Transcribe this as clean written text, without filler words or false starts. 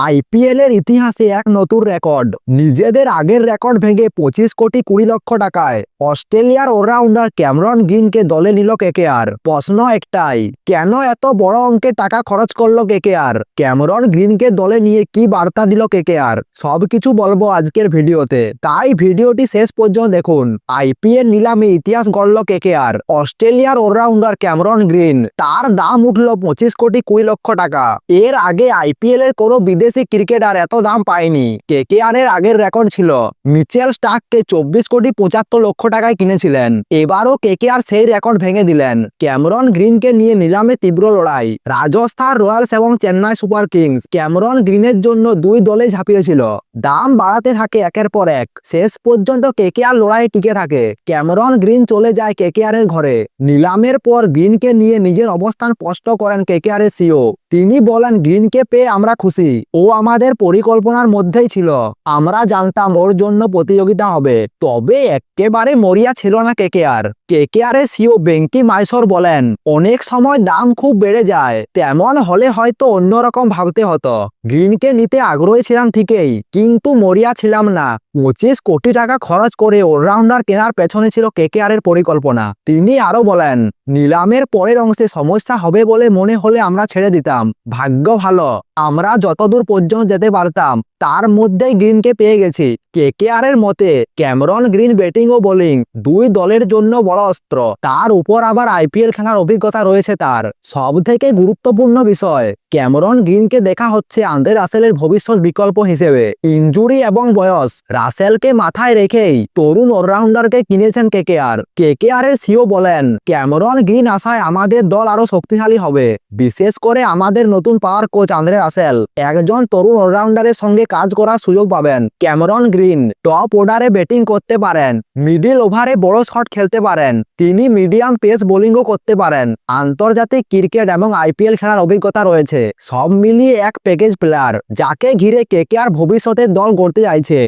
IPL এর ইতিহাসে এক নতুন রেকর্ড। নিজেদের আগের রেকর্ড ভেঙে 25 কোটি 20 লক্ষ টাকায় অস্ট্রেলিয়ার অলরাউন্ডার ক্যামেরন গ্রিনকে দলে নিল কেকেআর। প্রশ্ন একটাই, কেন এত বড় অঙ্কের টাকা খরচ করলো কেকেআর? ক্যামেরন গ্রিনকে দলে নিয়ে কি বার্তা দিল কেকেআর? সবকিছু বলবো আজকের ভিডিওতে, তাই ভিডিওটি শেষ পর্যন্ত দেখুন। আইপিএল নিলামে ইতিহাস গড়ল কেকেআর। অস্ট্রেলিয়ার অলরাউন্ডার ক্যামেরন গ্রিন, তার দাম উঠল 25 কোটি 20 লক্ষ টাকা। এর আগে আইপিএল এর কোনো বিদেশি ক্রিকেটার এত দাম পায়নি। কেকেআর এর আগের রেকর্ড ছিল মিচেল স্টার্ককে 24 কোটি 75 লক্ষ টাকায় কিনেছিলেন। এবারও কেকেআর সেই রেকর্ড ভেঙে দিলেন। ক্যামেরন গ্রিনকে নিয়ে নিলামে তীব্র লড়াই। রাজস্থান রয়্যালস এবং চেন্নাই সুপার কিংস ক্যামেরন গ্রিনের জন্য দুই দলে ঝাঁপিয়েছিল। দাম বাড়াতে থাকে একের পর এক। শেষ পর্যন্ত কেকেআর লড়াই টিকে থাকে। ক্যামেরন গ্রিন চলে যায় কেকেআর এর ঘরে। নিলামের পর গ্রিনকে নিয়ে নিজের অবস্থান স্পষ্ট করেন কেকেআর এর সিও। তিনি বলেন, গ্রিনকে পেয়ে আমরা খুশি। ও আমাদের পরিকল্পনার মধ্যেই ছিল। আমরা জানতাম ওর জন্য প্রতিযোগিতা হবে। তবে একেবারে মরিয়া ছিল না কেকেআর। কেকেআর এর সিও বেঙ্কি মাইসর বলেন, অনেক সময় দাম খুব বেড়ে যায়। তেমন হলে হয়তো অন্যরকম ভাবতে হতো। গ্রিনকে নিতে আগ্রহী ছিলাম ঠিকই, কিন্তু মরিয়া ছিলাম না। 25 কোটি টাকা খরচ করে অলরাউন্ডার কেনার পেছনে ছিল কেকেআর এর পরিকল্পনা। তিনি আরো বলেন, নিলামের পরের অংশে সমস্যা হবে বলে মনে হলে আমরা ছেড়ে দিতাম। ভাগ্য ভালো, আমরা যতদূর পর্যন্ত যেতে পারতাম তার মধ্যেই গ্রিনকে পেয়ে গেছি। কেকেআর এর মতে, ক্যামেরন গ্রিন ব্যাটিং ও বোলিং দুই দলের জন্য বড় অস্ত্র। তার উপর আবার আইপিএল খেলার অভিজ্ঞতা রয়েছে তার। সব থেকে গুরুত্বপূর্ণ বিষয়, ক্যামেরন গ্রিনকে দেখা হচ্ছে আন্দ্রে রাসেলের ভবিষ্যৎ বিকল্প হিসেবে। ইনজুরি এবং বয়স, রাসেলকে মাথায় রেখেই তরুণ অলরাউন্ডারকে কিনেছেন কেকেআর। কেকেআর এর সিও বলেন, ক্যামেরন গ্রিন আসায় আমাদের দল আরো শক্তিশালী হবে। বিশেষ করে আমাদের নতুন পাওয়ার কোচ আন্দ্রে রাসেল একজন তরুণ অলরাউন্ডারের সঙ্গে কাজ করার সুযোগ পাবেন। ক্যামেরন গ্রিন টপ অর্ডারে ব্যাটিং করতে পারেন, মিডল ওভারে বড় শট খেলতে পারেন। তিনি মিডিয়াম পেস বোলিংও করতে পারেন। আন্তর্জাতিক ক্রিকেট এবং আইপিএল খেলার অভিজ্ঞতা রয়েছে। সব মিলিয়ে এক প্যাকেজ প্লেয়ার, যাকে ঘিরে কেকেআর ভবিষ্যতের দল গড়তে চাইছে।